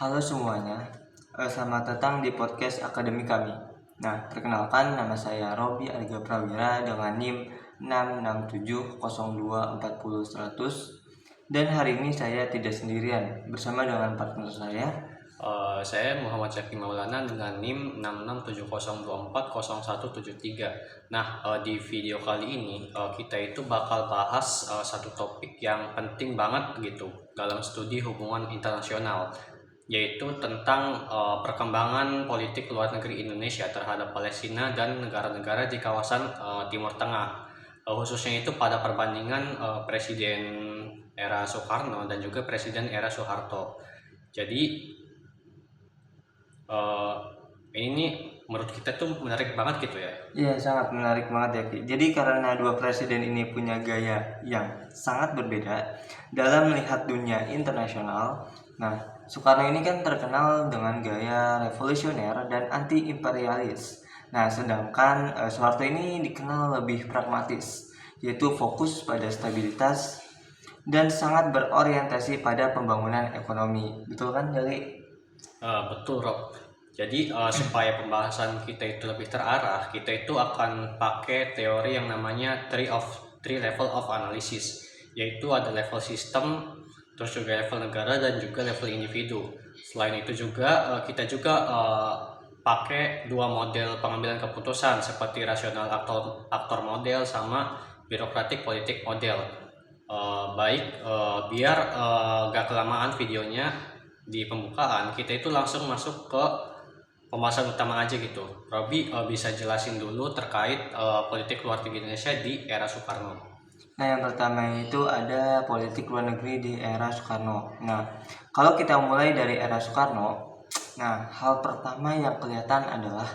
Halo semuanya, selamat datang di podcast akademi kami. Nah, perkenalkan nama saya Robi Arga Prawira dengan NIM 6670240 dan hari ini saya tidak sendirian bersama dengan partner saya. Saya Muhammad Syakri Maulana dengan NIM 6670240173. Nah, di video kali ini kita itu bakal bahas satu topik yang penting banget gitu dalam studi hubungan internasional, yaitu tentang perkembangan politik luar negeri Indonesia terhadap Palestina dan negara-negara di kawasan Timur Tengah. Khususnya itu pada perbandingan Presiden era Soekarno dan juga Presiden era Soeharto. Jadi ini menurut kita tuh menarik banget gitu ya. Iya, sangat menarik banget ya Ki. Jadi karena dua presiden ini punya gaya yang sangat berbeda dalam melihat dunia internasional. Nah, Soekarno ini kan terkenal dengan gaya revolusioner dan anti-imperialis. Nah, sedangkan Soeharto ini dikenal lebih pragmatis, yaitu fokus pada stabilitas dan sangat berorientasi pada pembangunan ekonomi. Betul kan, Jali? Betul, Rob. Jadi supaya pembahasan kita itu lebih terarah, kita itu akan pakai teori yang namanya three level of analysis, yaitu ada level sistem, terus juga level negara dan juga level individu. Selain itu juga kita juga pakai dua model pengambilan keputusan seperti rasional aktor model sama birokratik politik model. Biar gak kelamaan videonya, di pembukaan kita itu langsung masuk ke pembahasan utama aja gitu. Robi bisa jelasin dulu terkait politik luar negeri Indonesia di era Soekarno. Nah, yang pertama itu ada politik luar negeri di era Soekarno. Nah, kalau kita mulai dari era Soekarno, nah, hal pertama yang kelihatan adalah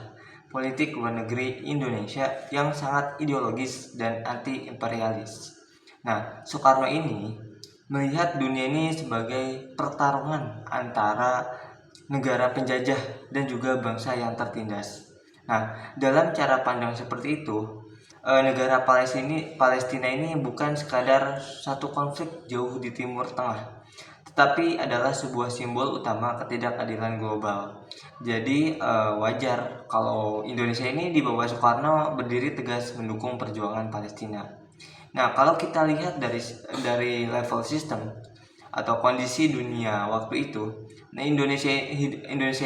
politik luar negeri Indonesia yang sangat ideologis dan anti-imperialis. Nah, Soekarno ini melihat dunia ini sebagai pertarungan antara negara penjajah dan juga bangsa yang tertindas. Nah, dalam cara pandang seperti itu, negara Palestina ini bukan sekadar satu konflik jauh di Timur Tengah, tetapi adalah sebuah simbol utama ketidakadilan global. Jadi wajar kalau Indonesia ini di bawah Soekarno berdiri tegas mendukung perjuangan Palestina. Nah, kalau kita lihat dari level sistem atau kondisi dunia waktu itu, nah Indonesia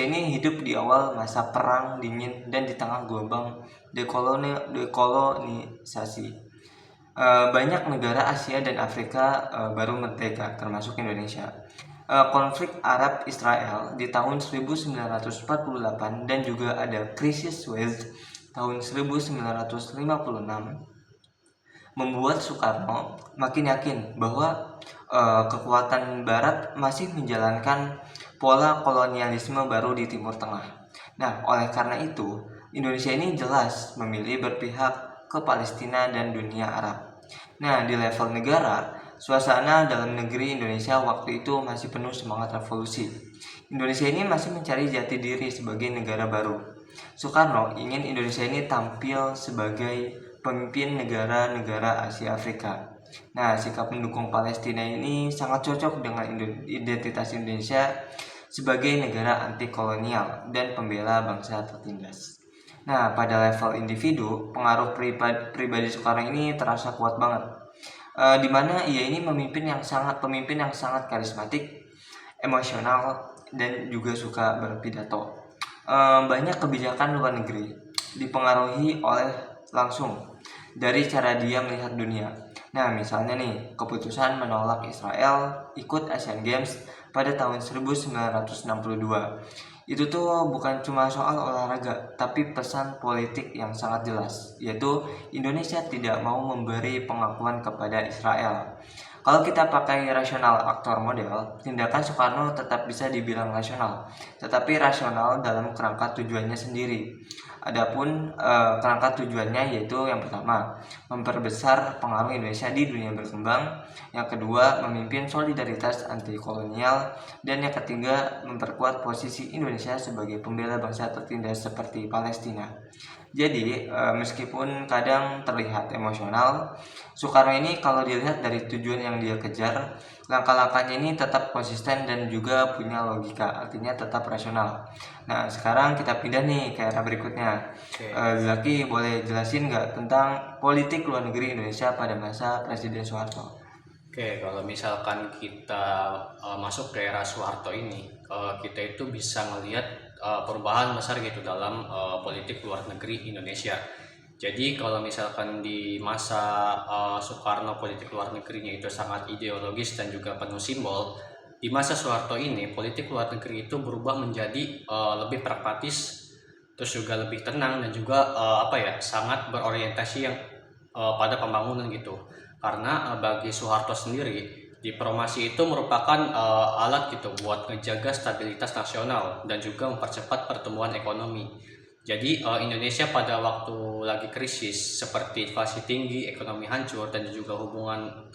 ini hidup di awal masa perang dingin dan di tengah gelombang dekolonisasi. Banyak negara Asia dan Afrika baru merdeka, termasuk Indonesia. Konflik Arab Israel di tahun 1948 dan juga ada krisis Suez tahun 1956 membuat Soekarno makin yakin bahwa kekuatan Barat masih menjalankan pola kolonialisme baru di Timur Tengah. Nah, oleh karena itu, Indonesia ini jelas memilih berpihak ke Palestina dan dunia Arab. Nah, di level negara, suasana dalam negeri Indonesia waktu itu masih penuh semangat revolusi. Indonesia ini masih mencari jati diri sebagai negara baru. Soekarno ingin Indonesia ini tampil sebagai pemimpin negara-negara Asia Afrika. Nah, sikap mendukung Palestina ini sangat cocok dengan identitas Indonesia sebagai negara anti kolonial dan pembela bangsa tertindas. Nah, pada level individu, pengaruh pribadi Soekarno ini terasa kuat banget. Di mana ia ini pemimpin yang sangat karismatik, emosional, dan juga suka berpidato. Banyak kebijakan luar negeri dipengaruhi oleh langsung dari cara dia melihat dunia. Nah, misalnya nih, keputusan menolak Israel ikut Asian Games pada tahun 1962. Itu tuh bukan cuma soal olahraga, tapi pesan politik yang sangat jelas, yaitu Indonesia tidak mau memberi pengakuan kepada Israel. Kalau kita pakai rasional aktor model, tindakan Soekarno tetap bisa dibilang rasional, tetapi rasional dalam kerangka tujuannya sendiri. Adapun kerangka tujuannya yaitu yang pertama, memperbesar pengaruh Indonesia di dunia berkembang, yang kedua, memimpin solidaritas anti kolonial, dan yang ketiga, memperkuat posisi Indonesia sebagai pembela bangsa tertindas seperti Palestina. Jadi, meskipun kadang terlihat emosional, Soekarno ini kalau dilihat dari tujuan yang dia kejar, langkah-langkahnya ini tetap konsisten dan juga punya logika, artinya tetap rasional. Nah, sekarang kita pindah nih ke era berikutnya. Oke. Zaki boleh jelasin nggak tentang politik luar negeri Indonesia pada masa Presiden Soeharto? Oke, kalau misalkan kita masuk ke era Soeharto ini, kita itu bisa melihat perubahan besar gitu dalam politik luar negeri Indonesia. Jadi kalau misalkan di masa Soekarno politik luar negerinya itu sangat ideologis dan juga penuh simbol, di masa Soeharto ini politik luar negeri itu berubah menjadi lebih pragmatis, terus juga lebih tenang dan juga sangat berorientasi yang pada pembangunan gitu. Karena bagi Soeharto sendiri, diplomasi itu merupakan alat gitu buat ngejaga stabilitas nasional dan juga mempercepat pertumbuhan ekonomi. Jadi Indonesia pada waktu lagi krisis seperti inflasi tinggi, ekonomi hancur dan juga hubungan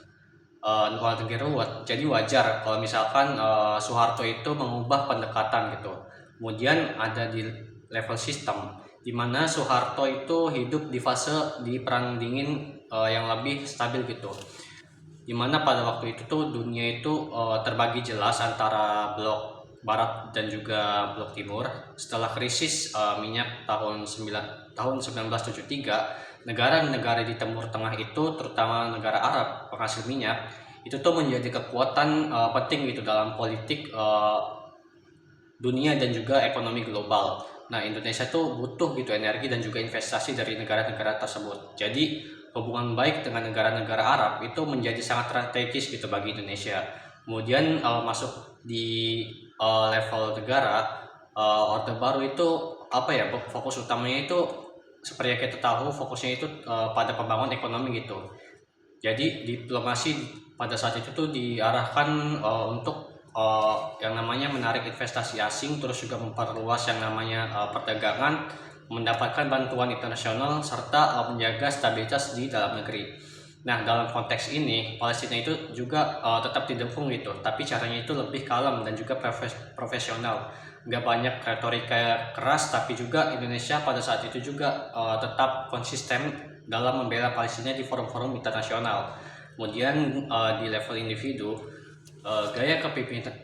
luar negeri ruwet. Jadi wajar kalau misalkan Soeharto itu mengubah pendekatan gitu. Kemudian ada di level sistem, di mana Soeharto itu hidup di fase di perang dingin yang lebih stabil gitu, dimana pada waktu itu tuh dunia itu terbagi jelas antara blok barat dan juga blok timur. Setelah krisis minyak tahun 1973, negara-negara di Timur Tengah itu terutama negara Arab penghasil minyak itu tuh menjadi kekuatan penting gitu dalam politik dunia dan juga ekonomi global. Nah, Indonesia tuh butuh gitu energi dan juga investasi dari negara-negara tersebut. Jadi, hubungan baik dengan negara-negara Arab itu menjadi sangat strategis gitu bagi Indonesia. Kemudian masuk di level negara, Orde Baru itu fokus utamanya itu seperti yang kita tahu fokusnya itu pada pembangunan ekonomi gitu. Jadi diplomasi pada saat itu tuh diarahkan untuk yang namanya menarik investasi asing, terus juga memperluas yang namanya perdagangan, mendapatkan bantuan internasional serta menjaga stabilitas di dalam negeri. Nah, dalam konteks ini Palestina itu juga tetap didukung gitu, tapi caranya itu lebih kalem dan juga profesional. Nggak banyak retorika keras, tapi juga Indonesia pada saat itu juga tetap konsisten dalam membela Palestina di forum-forum internasional. Kemudian di level individu, gaya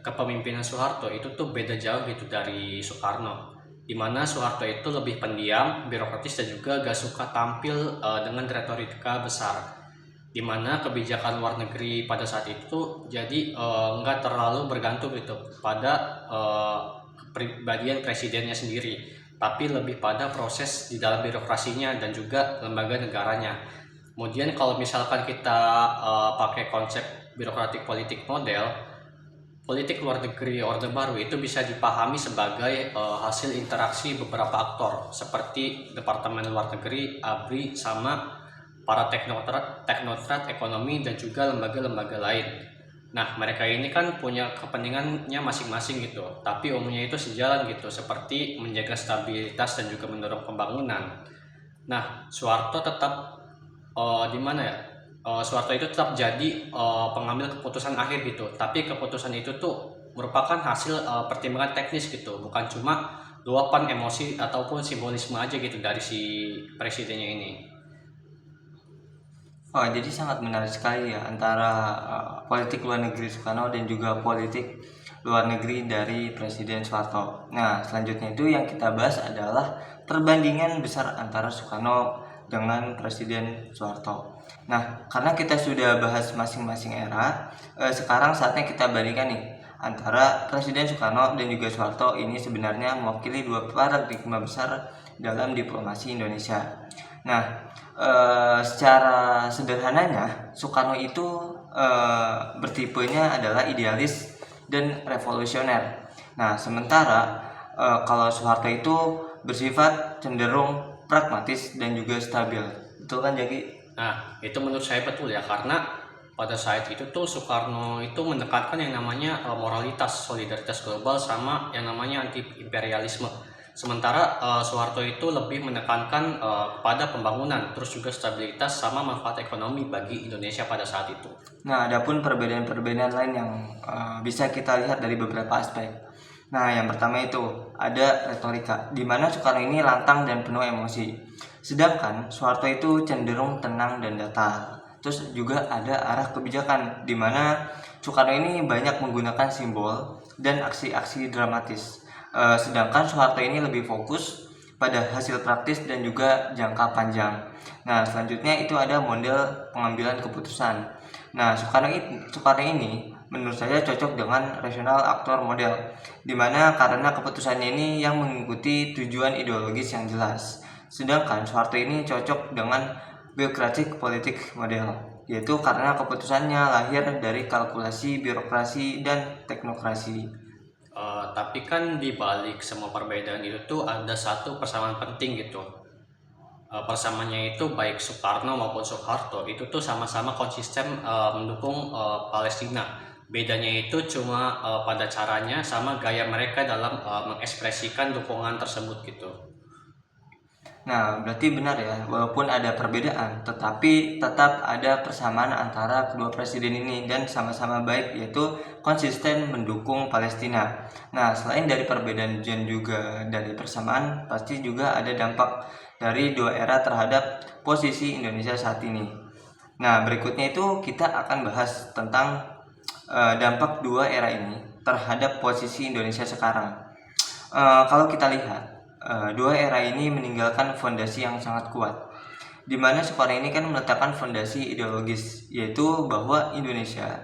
kepemimpinan Soeharto itu tuh beda jauh gitu dari Soekarno, di mana Soeharto itu lebih pendiam, birokratis dan juga gak suka tampil dengan retorika besar, di mana kebijakan luar negeri pada saat itu jadi nggak terlalu bergantung gitu pada kepribadian presidennya sendiri, tapi lebih pada proses di dalam birokrasinya dan juga lembaga negaranya. Kemudian kalau misalkan kita pakai konsep birokratik politik model, politik luar negeri Orde Baru itu bisa dipahami sebagai hasil interaksi beberapa aktor seperti Departemen Luar Negeri, ABRI, sama para teknokrat ekonomi dan juga lembaga-lembaga lain. Nah, mereka ini kan punya kepentingannya masing-masing gitu, tapi umumnya itu sejalan gitu, seperti menjaga stabilitas dan juga mendorong pembangunan. Nah, Soeharto tetap di mana ya? Soeharto itu tetap jadi pengambil keputusan akhir gitu, tapi keputusan itu tuh merupakan hasil pertimbangan teknis gitu, bukan cuma luapan emosi ataupun simbolisme aja gitu dari si presidennya ini. Oh, jadi sangat menarik sekali ya antara politik luar negeri Soekarno dan juga politik luar negeri dari Presiden Soeharto. Nah, selanjutnya itu yang kita bahas adalah perbandingan besar antara Soekarno dengan Presiden Soeharto. Nah, karena kita sudah bahas masing-masing era, sekarang saatnya kita bandingkan nih antara Presiden Soekarno dan juga Soeharto. Ini sebenarnya mewakili dua paradigma besar dalam diplomasi Indonesia. Nah, secara sederhananya Soekarno itu bertipenya adalah idealis dan revolusioner. Nah, sementara kalau Soeharto itu bersifat cenderung pragmatis dan juga stabil. Betul kan, Jaki? Nah, itu menurut saya betul ya, karena pada saat itu tuh Soekarno itu menekankan yang namanya moralitas, solidaritas global sama yang namanya anti imperialisme. Sementara Soeharto itu lebih menekankan pada pembangunan, terus juga stabilitas sama manfaat ekonomi bagi Indonesia pada saat itu. Nah, adapun perbedaan-perbedaan lain yang bisa kita lihat dari beberapa aspek. Nah, yang pertama itu ada retorika, di mana Soekarno ini lantang dan penuh emosi. Sedangkan Soeharto itu cenderung tenang dan datar. Terus juga ada arah kebijakan, di mana Soekarno ini banyak menggunakan simbol dan aksi-aksi dramatis. Sedangkan Soeharto ini lebih fokus pada hasil praktis dan juga jangka panjang. Nah, selanjutnya itu ada model pengambilan keputusan. Nah, Soekarno ini menurut saya cocok dengan rasional aktor model, dimana karena keputusannya ini yang mengikuti tujuan ideologis yang jelas. Sedangkan Soeharto ini cocok dengan birokratik politik model, yaitu karena keputusannya lahir dari kalkulasi birokrasi dan teknokrasi. Tapi kan di balik semua perbedaan itu tuh ada satu persamaan penting gitu. Persamaannya itu baik Soekarno maupun Soeharto itu tuh sama-sama konsisten mendukung Palestina. Bedanya itu cuma pada caranya sama gaya mereka dalam mengekspresikan dukungan tersebut gitu. Nah, berarti benar ya, walaupun ada perbedaan, tetapi tetap ada persamaan antara kedua presiden ini dan sama-sama baik, yaitu konsisten mendukung Palestina. Nah, selain dari perbedaan dan juga dari persamaan, pasti juga ada dampak dari dua era terhadap posisi Indonesia saat ini. Nah, berikutnya itu kita akan bahas tentang dampak dua era ini terhadap posisi Indonesia sekarang. Kalau kita lihat, dua era ini meninggalkan fondasi yang sangat kuat, di mana Soekarno ini kan meletakkan fondasi ideologis, yaitu bahwa Indonesia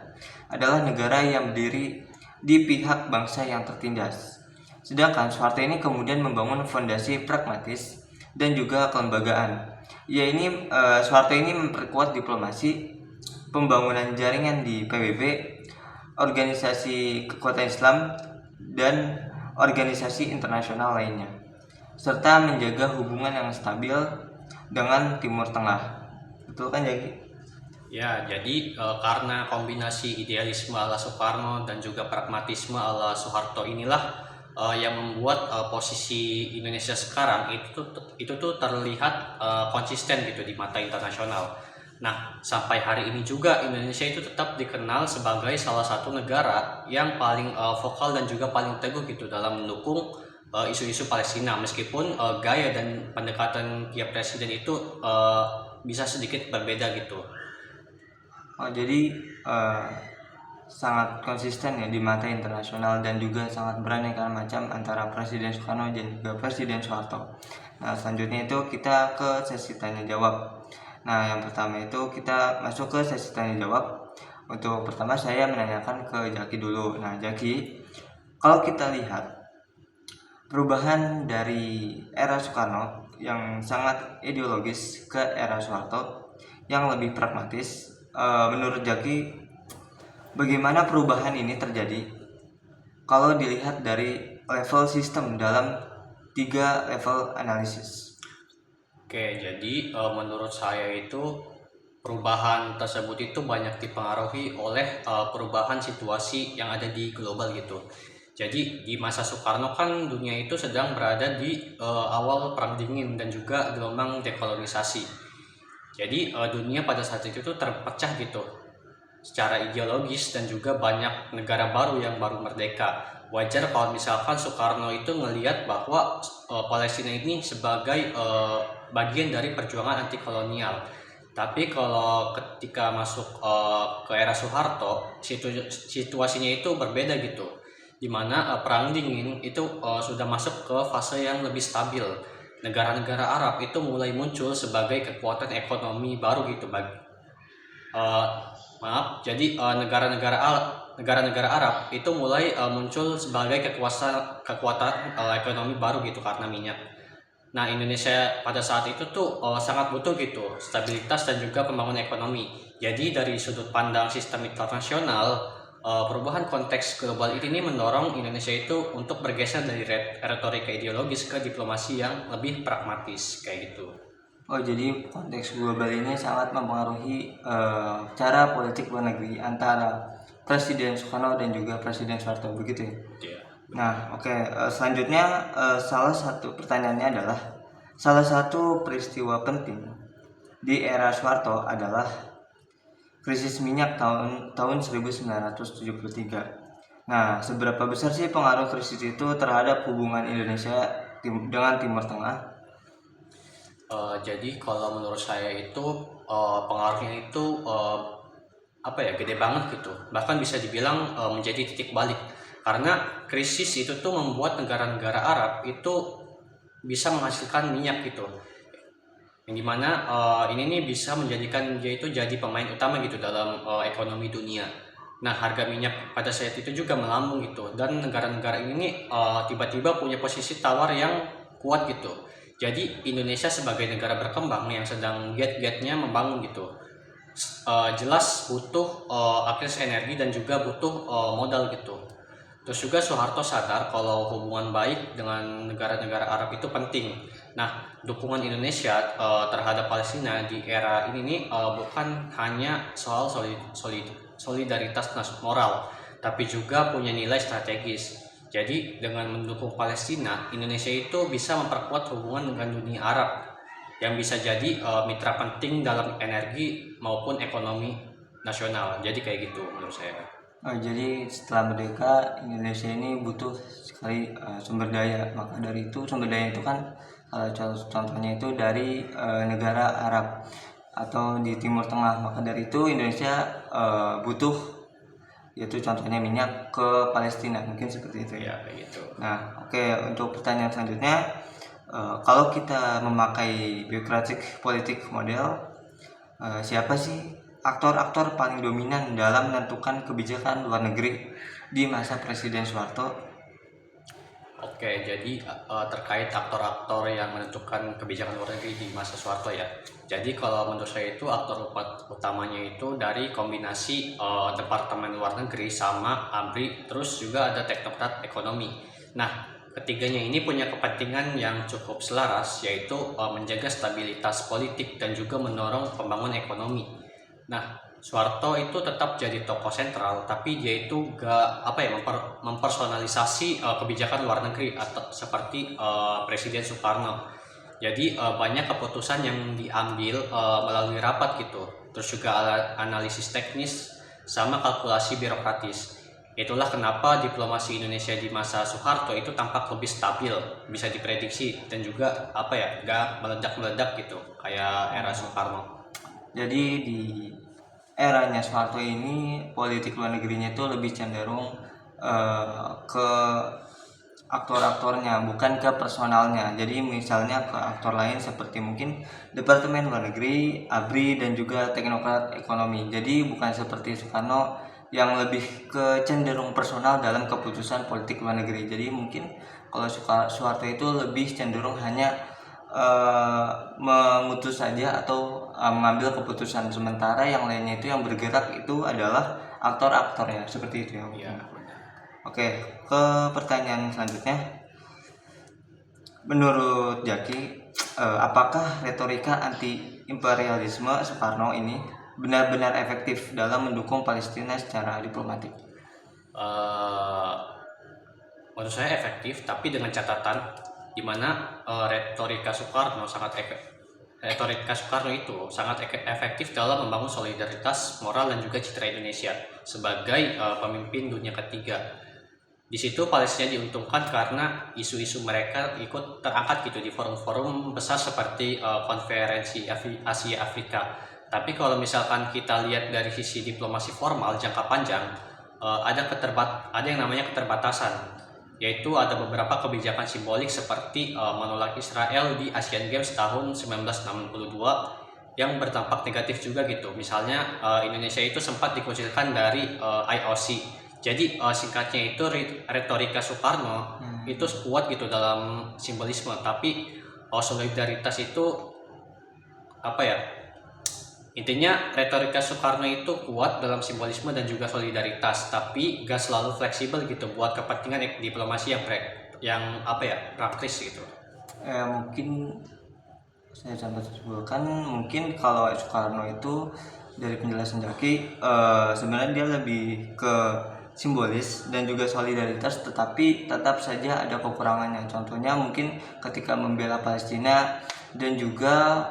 adalah negara yang berdiri di pihak bangsa yang tertindas. Sedangkan Soeharto ini kemudian membangun fondasi pragmatis dan juga kelembagaan. Soeharto ini memperkuat diplomasi, pembangunan jaringan di PBB, organisasi kekuatan Islam, dan organisasi internasional lainnya, serta menjaga hubungan yang stabil dengan Timur Tengah. Betul kan, Jaki? Ya, jadi karena kombinasi idealisme ala Soekarno dan juga pragmatisme ala Soeharto inilah yang membuat posisi Indonesia sekarang itu tuh terlihat konsisten gitu di mata internasional. Nah, sampai hari ini juga Indonesia itu tetap dikenal sebagai salah satu negara yang paling vokal dan juga paling teguh gitu dalam mendukung isu-isu Palestina, meskipun gaya dan pendekatan tiap presiden itu bisa sedikit berbeda gitu. Jadi sangat konsisten ya di mata internasional dan juga sangat beraneka macam antara Presiden Soekarno dan juga Presiden Soeharto. Nah, selanjutnya itu kita ke sesi tanya jawab. Nah, yang pertama itu kita masuk ke sesi tanya jawab. Untuk pertama saya menanyakan ke Jaki dulu. Nah, Jaki, kalau kita lihat perubahan dari era Soekarno yang sangat ideologis ke era Soeharto yang lebih pragmatis, menurut Jaki bagaimana perubahan ini terjadi kalau dilihat dari level sistem dalam 3 level analisis? Oke, jadi menurut saya itu perubahan tersebut itu banyak dipengaruhi oleh perubahan situasi yang ada di global gitu. Jadi di masa Soekarno kan dunia itu sedang berada di awal perang dingin dan juga gelombang dekolonisasi. Jadi dunia pada saat itu tuh terpecah gitu secara ideologis dan juga banyak negara baru yang baru merdeka. Wajar kalau misalkan Soekarno itu ngelihat bahwa Palestina ini sebagai bagian dari perjuangan anti kolonial. Tapi kalau ketika masuk ke era Soeharto, situasinya itu berbeda gitu, dimana perang dingin itu sudah masuk ke fase yang lebih stabil. Negara-negara Arab itu mulai muncul sebagai kekuatan ekonomi baru gitu jadi negara-negara Arab itu mulai muncul sebagai kekuatan ekonomi baru gitu karena minyak. Nah, Indonesia pada saat itu tuh sangat butuh gitu stabilitas dan juga pembangunan ekonomi. Jadi dari sudut pandang sistem internasional, perubahan konteks global ini mendorong Indonesia itu untuk bergeser dari retorika ideologis ke diplomasi yang lebih pragmatis kayak gitu. Jadi konteks global ini sangat mempengaruhi cara politik luar negeri antara Presiden Soekarno dan juga Presiden Soeharto, begitu ya? Iya. Nah, oke. Selanjutnya salah satu pertanyaannya adalah salah satu peristiwa penting di era Soeharto adalah krisis minyak tahun 1973, Nah, seberapa besar sih pengaruh krisis itu terhadap hubungan Indonesia dengan Timur Tengah? Jadi kalau menurut saya itu pengaruhnya itu apa ya, gede banget gitu. Bahkan bisa dibilang menjadi titik balik. Karena krisis itu tuh membuat negara-negara Arab itu bisa menghasilkan minyak gitu. Yang dimana ini nih bisa menjadikan dia itu jadi pemain utama gitu dalam ekonomi dunia. Nah, harga minyak pada saat itu juga melambung gitu, dan negara-negara ini nih tiba-tiba punya posisi tawar yang kuat gitu. Jadi Indonesia sebagai negara berkembang yang sedang giat-giatnya membangun gitu, jelas butuh akses energi dan juga butuh modal gitu. Terus juga Soeharto sadar kalau hubungan baik dengan negara-negara Arab itu penting. Nah, dukungan Indonesia terhadap Palestina di era ini nih bukan hanya soal solidaritas moral, tapi juga punya nilai strategis. Jadi dengan mendukung Palestina, Indonesia itu bisa memperkuat hubungan dengan dunia Arab yang bisa jadi mitra penting dalam energi maupun ekonomi nasional. Jadi kayak gitu menurut saya. Jadi setelah merdeka Indonesia ini butuh sekali sumber daya. Maka dari itu sumber daya itu kan contohnya itu dari negara Arab atau di Timur Tengah. Maka dari itu Indonesia butuh, yaitu contohnya minyak ke Palestina, mungkin seperti itu ya. Ya kayak gitu. Nah, oke, untuk pertanyaan selanjutnya, kalau kita memakai biokratik politik model, siapa sih aktor-aktor paling dominan dalam menentukan kebijakan luar negeri di masa Presiden Soeharto? Oke, jadi terkait aktor-aktor yang menentukan kebijakan luar negeri di masa Soeharto ya. Jadi kalau menurut saya itu aktor utamanya itu dari kombinasi Departemen Luar Negeri sama ABRI, terus juga ada teknokrat ekonomi. Nah, ketiganya ini punya kepentingan yang cukup selaras, yaitu menjaga stabilitas politik dan juga mendorong pembangunan ekonomi. Nah, Soeharto itu tetap jadi tokoh sentral, tapi dia itu gak apa ya mempersonalisasi kebijakan luar negeri atau seperti Presiden Soekarno. Jadi banyak keputusan yang diambil melalui rapat gitu, terus juga analisis teknis sama kalkulasi birokratis. Itulah kenapa diplomasi Indonesia di masa Soeharto itu tampak lebih stabil, bisa diprediksi, dan juga apa ya, gak meledak-meledak gitu kayak era Soekarno. Jadi di eranya Soeharto ini politik luar negerinya itu lebih cenderung ke aktor-aktornya, bukan ke personalnya. Jadi misalnya ke aktor lain seperti mungkin Departemen Luar Negeri, ABRI, dan juga teknokrat ekonomi. Jadi bukan seperti Soekarno yang lebih ke cenderung personal dalam keputusan politik luar negeri. Jadi mungkin kalau Soeharto itu lebih cenderung hanya mengutus saja atau mengambil keputusan, sementara yang lainnya itu yang bergerak itu adalah aktor-aktornya, seperti itu ya. Iya. Oke, ke pertanyaan selanjutnya. Menurut Jaki, apakah retorika anti-imperialisme Soekarno ini benar-benar efektif dalam mendukung Palestina secara diplomatik? Eh, Menurut saya efektif, tapi dengan catatan di mana retorika Soekarno itu sangat efektif dalam membangun solidaritas moral dan juga citra Indonesia sebagai pemimpin dunia ketiga. Di situ Palestina diuntungkan karena isu-isu mereka ikut terangkat gitu di forum-forum besar seperti konferensi Asia Afrika. Tapi kalau misalkan kita lihat dari sisi diplomasi formal jangka panjang, ada yang namanya keterbatasan, yaitu ada beberapa kebijakan simbolik seperti menolak Israel di Asian Games tahun 1962 yang berdampak negatif juga gitu. Misalnya Indonesia itu sempat dikucilkan dari IOC. Jadi singkatnya itu retorika Soekarno itu kuat gitu dalam simbolisme, tapi solidaritas itu apa ya? Intinya retorika Soekarno itu kuat dalam simbolisme dan juga solidaritas, tapi gak selalu fleksibel gitu buat kepentingan diplomasi yang apa ya, praktis gitu. Mungkin saya sempat sebutkan, mungkin kalau Soekarno itu dari penjelasan Jaki, sebenarnya dia lebih ke simbolis dan juga solidaritas, tetapi tetap saja ada kekurangannya. Contohnya mungkin ketika membela Palestina dan juga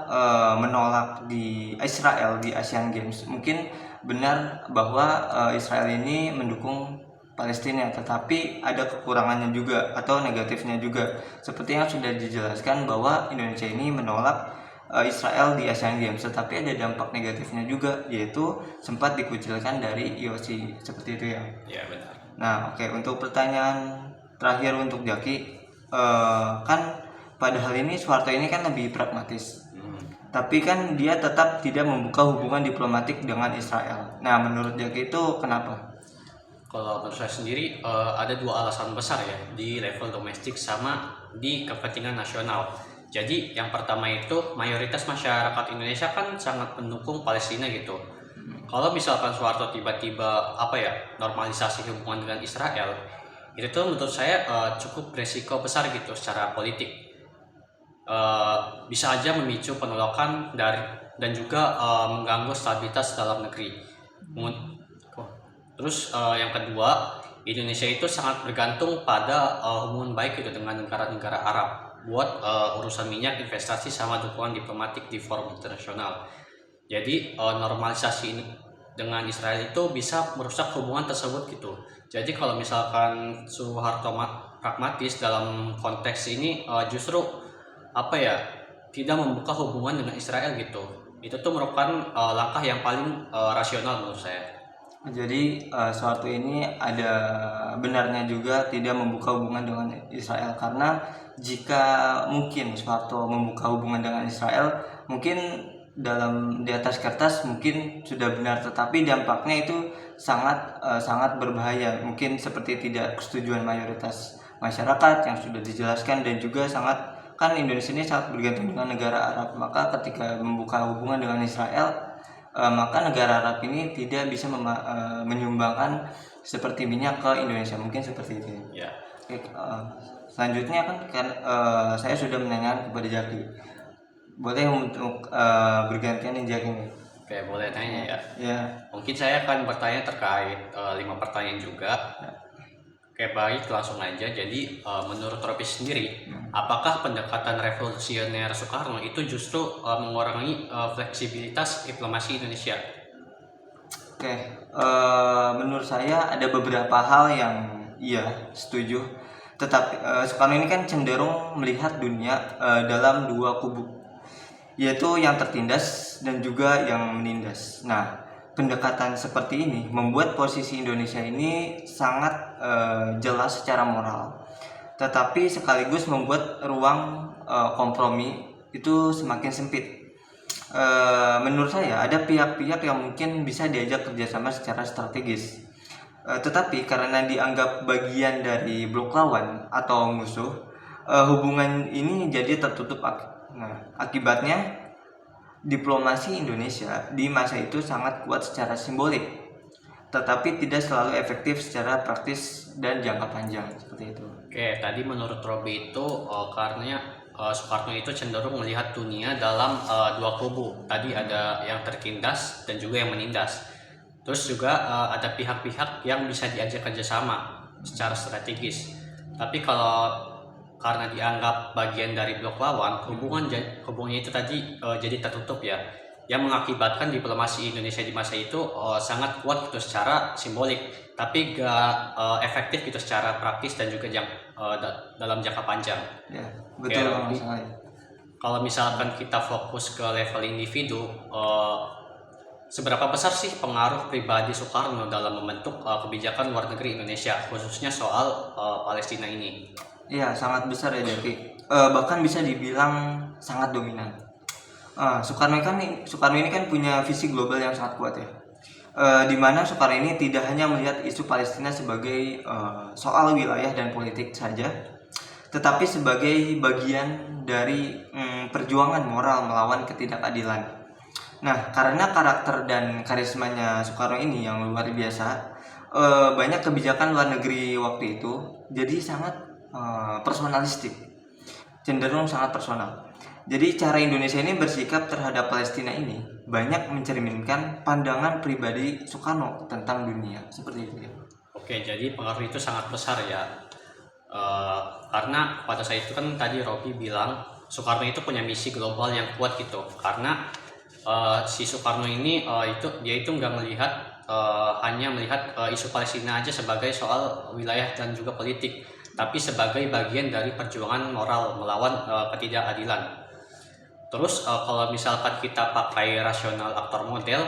menolak di Israel di Asian Games. Mungkin benar bahwa Israel ini mendukung Palestina, tetapi ada kekurangannya juga atau negatifnya juga. Seperti yang sudah dijelaskan bahwa Indonesia ini menolak Israel di Asian Games, tetapi ada dampak negatifnya juga, yaitu sempat dikucilkan dari IOC, seperti itu ya. Ya, benar. Nah, oke, untuk pertanyaan terakhir untuk Jaki, kan pada hal ini Soeharto ini kan lebih pragmatis, tapi kan dia tetap tidak membuka hubungan diplomatik dengan Israel. Nah, menurut Jaki itu kenapa? Kalau menurut saya sendiri ada dua alasan besar ya di level domestik sama di kepentingan nasional. Jadi yang pertama itu mayoritas masyarakat Indonesia kan sangat mendukung Palestina gitu. Kalau misalkan Soeharto tiba-tiba normalisasi hubungan dengan Israel, itu tuh menurut saya cukup beresiko besar gitu secara politik. Bisa aja memicu penolakan dan juga mengganggu stabilitas dalam negeri. Terus yang kedua, Indonesia itu sangat bergantung pada hubungan baik gitu dengan negara-negara Arab buat urusan minyak, investasi sama dukungan diplomatik di forum internasional. Jadi normalisasi ini dengan Israel itu bisa merusak hubungan tersebut gitu. Jadi kalau misalkan Soeharto pragmatis dalam konteks ini justru tidak membuka hubungan dengan Israel gitu. Itu tuh merupakan langkah yang paling rasional menurut saya. Jadi Soeharto ini ada benarnya juga tidak membuka hubungan dengan Israel, karena jika mungkin Soeharto membuka hubungan dengan Israel, mungkin di atas kertas mungkin sudah benar, tetapi dampaknya itu sangat berbahaya. Mungkin seperti tidak kesetujuan mayoritas masyarakat yang sudah dijelaskan, dan juga kan Indonesia ini sangat bergantung dengan negara Arab. Maka ketika membuka hubungan dengan Israel, maka negara Arab ini tidak bisa menyumbangkan seperti minyak ke Indonesia, mungkin seperti itu ya. Oke, selanjutnya kan saya sudah menanyakan kepada Jaki, boleh untuk bergantian nih Jaki nih. Oke, boleh tanya ya. Ya. Mungkin saya akan bertanya terkait 5 pertanyaan juga. Oke, baik, langsung aja. Jadi menurut Robi sendiri, apakah pendekatan revolusioner Soekarno itu justru mengurangi fleksibilitas diplomasi Indonesia? Oke, menurut saya ada beberapa hal yang iya setuju. Tetapi Soekarno ini kan cenderung melihat dunia dalam dua kubu, yaitu yang tertindas dan juga yang menindas. Nah, pendekatan seperti ini membuat posisi Indonesia ini sangat jelas secara moral, tetapi sekaligus membuat ruang kompromi itu semakin sempit. Menurut saya ada pihak-pihak yang mungkin bisa diajak kerjasama secara strategis, tetapi karena dianggap bagian dari blok lawan atau musuh, hubungan ini jadi tertutup. Nah, akibatnya diplomasi Indonesia di masa itu sangat kuat secara simbolik, tetapi tidak selalu efektif secara praktis dan jangka panjang, seperti itu. Oke, tadi menurut Robi itu karena Soekarno itu cenderung melihat dunia dalam dua kubu. Tadi ada yang tertindas dan juga yang menindas. Terus juga ada pihak-pihak yang bisa diajak kerjasama secara strategis. Tapi karena dianggap bagian dari blok lawan, hubungannya itu tadi jadi tertutup ya, yang mengakibatkan diplomasi Indonesia di masa itu sangat kuat gitu secara simbolik, tapi gak efektif gitu secara praktis dan juga dalam jangka panjang. Ya, betul. Kalau misalkan kita fokus ke level individu, seberapa besar sih pengaruh pribadi Soekarno dalam membentuk kebijakan luar negeri Indonesia, khususnya soal Palestina ini? Iya, sangat besar ya Jaki. Bahkan bisa dibilang sangat dominan. Soekarno ini kan punya visi global yang sangat kuat ya. Di mana Soekarno ini tidak hanya melihat isu Palestina sebagai soal wilayah dan politik saja, tetapi sebagai bagian dari perjuangan moral melawan ketidakadilan. Nah, karena karakter dan karismanya Soekarno ini yang luar biasa, banyak kebijakan luar negeri waktu itu jadi sangat personalistik, cenderung sangat personal. Jadi cara Indonesia ini bersikap terhadap Palestina ini banyak mencerminkan pandangan pribadi Soekarno tentang dunia, seperti itu. Oke, jadi pengaruh itu sangat besar ya. Karena pada saat itu kan tadi Robi bilang Soekarno itu punya misi global yang kuat gitu. Karena si Soekarno ini dia itu nggak melihat hanya melihat isu Palestina aja sebagai soal wilayah dan juga politik, tapi sebagai bagian dari perjuangan moral melawan ketidakadilan. Terus kalau misalkan kita pakai rasional aktor model,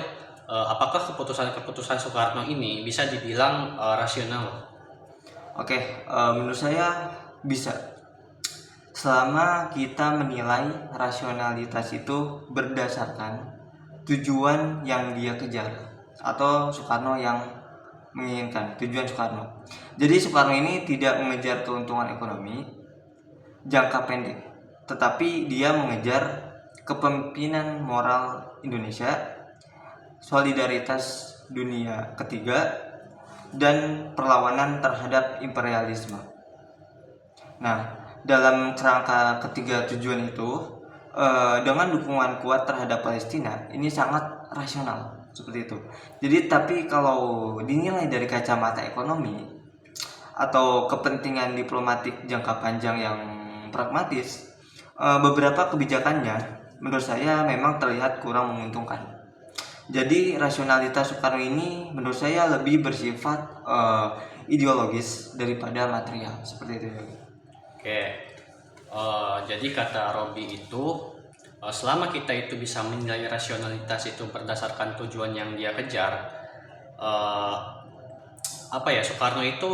apakah keputusan-keputusan Soekarno ini bisa dibilang rasional? Oke, menurut saya bisa. Selama kita menilai rasionalitas itu berdasarkan tujuan yang dia kejar atau Soekarno yang menginginkan tujuan Soekarno. Jadi Soekarno ini tidak mengejar keuntungan ekonomi jangka pendek, tetapi dia mengejar kepemimpinan moral Indonesia, solidaritas dunia ketiga, dan perlawanan terhadap imperialisme. Nah, dalam kerangka ketiga tujuan itu, dengan dukungan kuat terhadap Palestina, ini sangat rasional seperti itu. Jadi, tapi kalau dinilai dari kacamata ekonomi atau kepentingan diplomatik jangka panjang yang pragmatis, beberapa kebijakannya menurut saya memang terlihat kurang menguntungkan. Jadi rasionalitas Soekarno ini menurut saya lebih bersifat ideologis daripada material seperti itu. Oke, jadi kata Robi itu selama kita itu bisa menilai rasionalitas itu berdasarkan tujuan yang dia kejar, Soekarno itu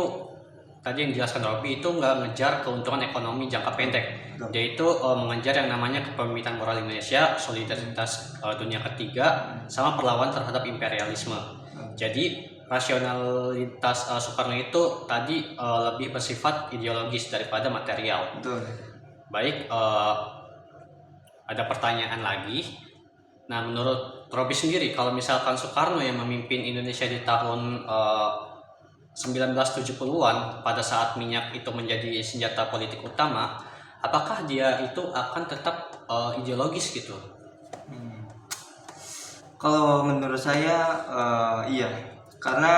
tadi yang dijelaskan Robi itu nggak ngejar keuntungan ekonomi jangka pendek, dia itu mengejar yang namanya kepemimpinan moral Indonesia, solidaritas dunia ketiga, sama perlawanan terhadap imperialisme. Jadi rasionalitas Soekarno itu tadi lebih bersifat ideologis daripada material. Betul. Baik, ada pertanyaan lagi. Nah, menurut Robi sendiri, kalau misalkan Soekarno yang memimpin Indonesia di tahun 1970-an pada saat minyak itu menjadi senjata politik utama, apakah dia itu akan tetap ideologis gitu? Kalau menurut saya iya, karena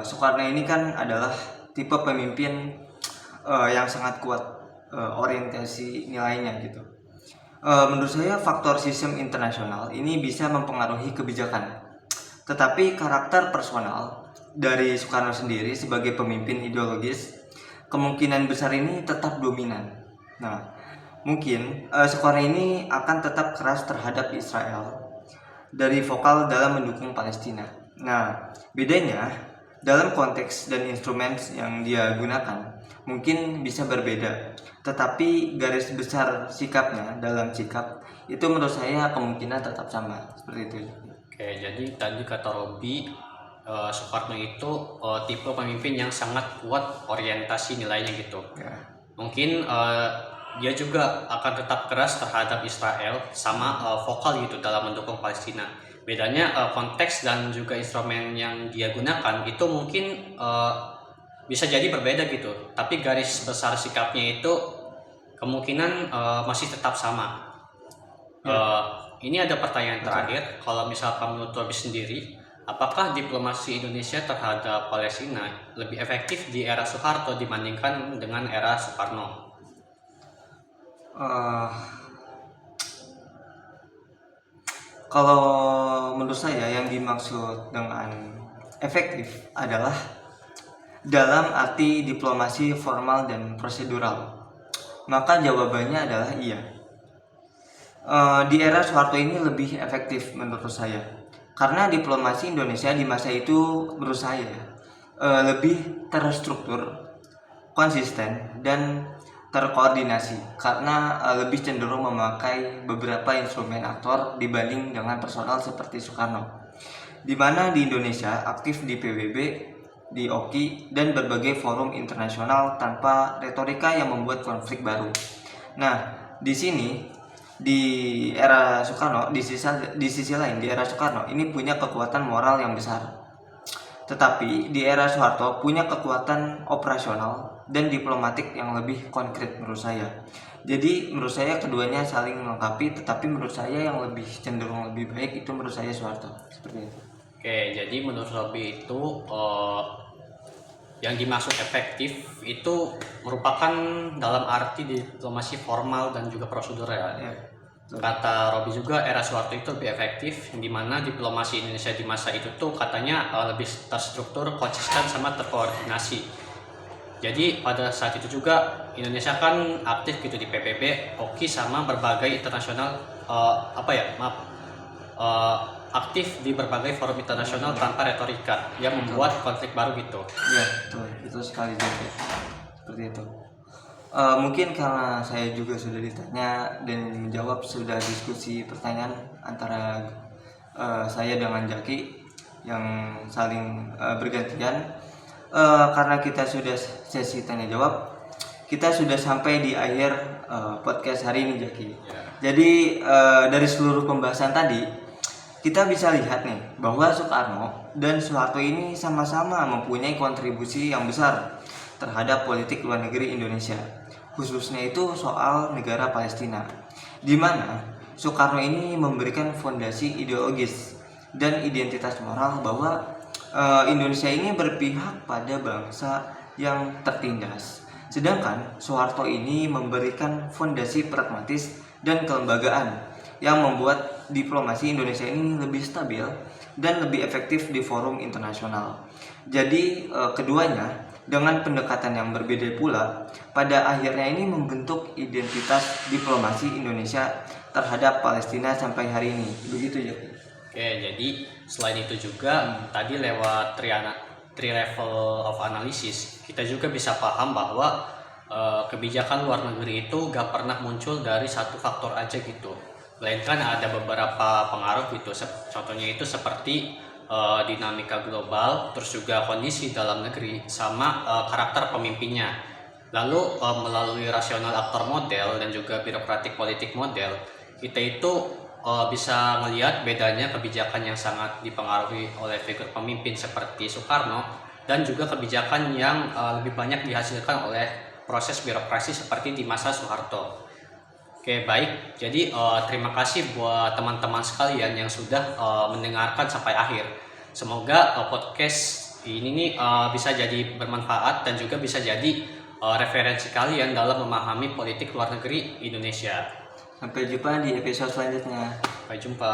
Soekarno ini kan adalah tipe pemimpin yang sangat kuat orientasi nilainya gitu. Menurut saya faktor sistem internasional ini bisa mempengaruhi kebijakan, tetapi karakter personal dari Soekarno sendiri sebagai pemimpin ideologis kemungkinan besar ini tetap dominan. Nah, mungkin Soekarno ini akan tetap keras terhadap Israel dari vokal dalam mendukung Palestina. Nah, bedanya dalam konteks dan instrumen yang dia gunakan mungkin bisa berbeda, tetapi garis besar sikapnya dalam sikap itu menurut saya kemungkinan tetap sama seperti itu. Oke, jadi tadi kata Robi, Soekarno itu tipe pemimpin yang sangat kuat orientasi nilainya gitu. Ya. Mungkin dia juga akan tetap keras terhadap Israel sama vokal gitu dalam mendukung Palestina. Bedanya konteks dan juga instrumen yang dia gunakan itu mungkin bisa jadi berbeda gitu. Tapi garis besar sikapnya itu kemungkinan masih tetap sama. Ini ada pertanyaan terakhir. Kalau misalkan menurut Robi sendiri, apakah diplomasi Indonesia terhadap Palestina lebih efektif di era Soeharto dibandingkan dengan era Soekarno? Kalau menurut saya yang dimaksud dengan efektif adalah dalam arti diplomasi formal dan prosedural. Maka jawabannya adalah iya. Di era Soeharto ini lebih efektif menurut saya, karena diplomasi Indonesia di masa itu menurut saya lebih terstruktur, konsisten, dan terkoordinasi karena lebih cenderung memakai beberapa instrumen aktor dibanding dengan personal seperti Soekarno, di mana di Indonesia aktif di PBB, di OKI, dan berbagai forum internasional tanpa retorika yang membuat konflik baru. Nah, di sini di era Soekarno, di sisi lain di era Soekarno ini punya kekuatan moral yang besar, tetapi di era Soeharto punya kekuatan operasional dan diplomatik yang lebih konkret menurut saya. Jadi menurut saya keduanya saling melengkapi, tetapi menurut saya yang lebih cenderung lebih baik itu menurut saya Soeharto, seperti itu. Oke, jadi menurut Robi itu yang dimaksud efektif itu merupakan dalam arti diplomasi formal dan juga prosedural. Ya. Kata Robi juga era Soeharto itu lebih efektif, di mana diplomasi Indonesia di masa itu tuh katanya lebih terstruktur, konsisten, sama terkoordinasi. Jadi pada saat itu juga Indonesia kan aktif gitu di PBB, OKI, sama berbagai internasional aktif di berbagai forum internasional tanpa retorika yang membuat konflik baru gitu. Iya, betul sekali juga. Seperti itu. Mungkin karena saya juga sudah ditanya dan menjawab, sudah diskusi pertanyaan antara saya dengan Jaki yang saling bergantian. Karena kita sudah sesi tanya jawab, kita sudah sampai di akhir podcast hari ini, Jaki. Jadi dari seluruh pembahasan tadi kita bisa lihat nih bahwa Soekarno dan Soeharto ini sama-sama mempunyai kontribusi yang besar terhadap politik luar negeri Indonesia, khususnya itu soal negara Palestina, di mana Soekarno ini memberikan fondasi ideologis dan identitas moral bahwa Indonesia ini berpihak pada bangsa yang tertindas, sedangkan Soeharto ini memberikan fondasi pragmatis dan kelembagaan yang membuat diplomasi Indonesia ini lebih stabil dan lebih efektif di forum internasional. Jadi keduanya dengan pendekatan yang berbeda pula pada akhirnya ini membentuk identitas diplomasi Indonesia terhadap Palestina sampai hari ini. Begitu ya. Oke, jadi selain itu juga tadi lewat three level of analysis kita juga bisa paham bahwa kebijakan luar negeri itu gak pernah muncul dari satu faktor aja gitu, melainkan ada beberapa pengaruh gitu. Contohnya itu seperti dinamika global, terus juga kondisi dalam negeri, sama karakter pemimpinnya. Lalu melalui rasional aktor model dan juga birokratik politik model, kita itu bisa melihat bedanya kebijakan yang sangat dipengaruhi oleh figur pemimpin seperti Soekarno dan juga kebijakan yang lebih banyak dihasilkan oleh proses birokrasi seperti di masa Soeharto. Oke, baik. Jadi terima kasih buat teman-teman sekalian yang sudah mendengarkan sampai akhir. Semoga podcast ini nih bisa jadi bermanfaat dan juga bisa jadi referensi kalian dalam memahami politik luar negeri Indonesia. Sampai jumpa di episode selanjutnya. Sampai jumpa.